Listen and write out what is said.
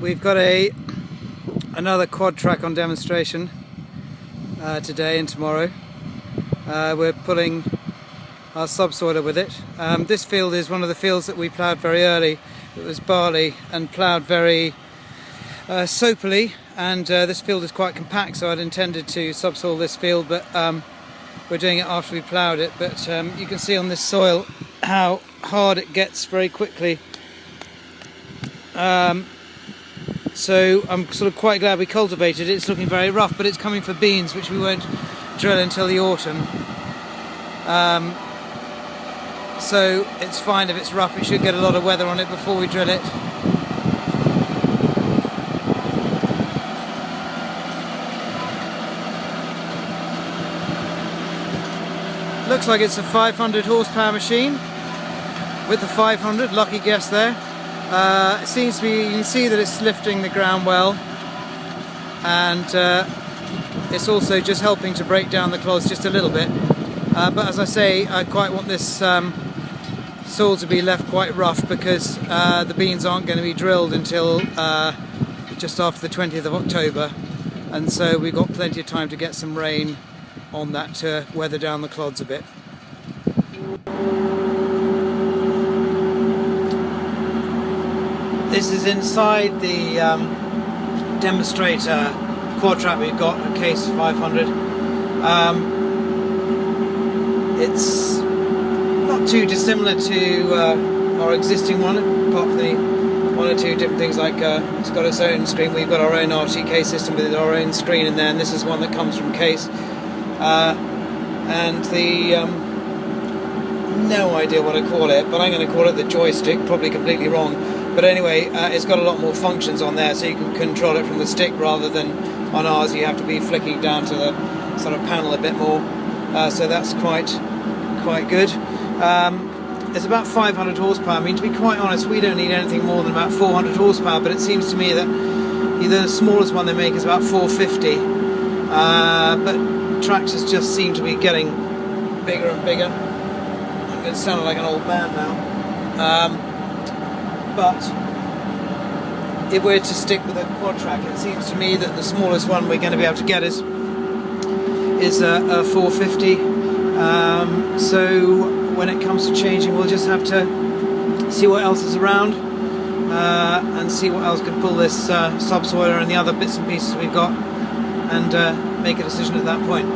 We've got another Quadtrac on demonstration today and tomorrow. We're pulling our subsoiler with it. This field is one of the fields that we ploughed very early. It was barley and ploughed very soapily, and this field is quite compact, so I'd intended to subsoil this field, but we're doing it after we ploughed it. But you can see on this soil how hard it gets very quickly. So I'm sort of quite glad we cultivated it. It's looking very rough, but it's coming for beans, which we won't drill until the autumn. So it's fine if it's rough. We should get a lot of weather on it before we drill it. Looks like it's a 500 horsepower machine with the 500, lucky guess there. It seems to be, you can see that it's lifting the ground well, and it's also just helping to break down the clods just a little bit. But as I say, I quite want this soil to be left quite rough, because the beans aren't going to be drilled until just after the 20th of October, and so we've got plenty of time to get some rain on that to weather down the clods a bit. This is inside the demonstrator Quadtrac we've got, a Case 500. It's not too dissimilar to our existing one, apart from the one or two different things, like it's got its own screen. We've got our own RTK system with our own screen in there, and this is one that comes from Case. And the no idea what to call it, but I'm going to call it the joystick, probably completely wrong. But anyway, it's got a lot more functions on there, so you can control it from the stick rather than on ours. You have to be flicking down to the sort of panel a bit more. So that's quite good. It's about 500 horsepower. I mean, to be quite honest, we don't need anything more than about 400 horsepower, but it seems to me that the smallest one they make is about 450. But tractors just seem to be getting bigger and bigger. I'm going to sound like an old man now. But if we're to stick with a Quadtrac, it seems to me that the smallest one we're going to be able to get is a 450. So when it comes to changing, we'll just have to see what else is around and see what else can pull this subsoiler and the other bits and pieces we've got, and make a decision at that point.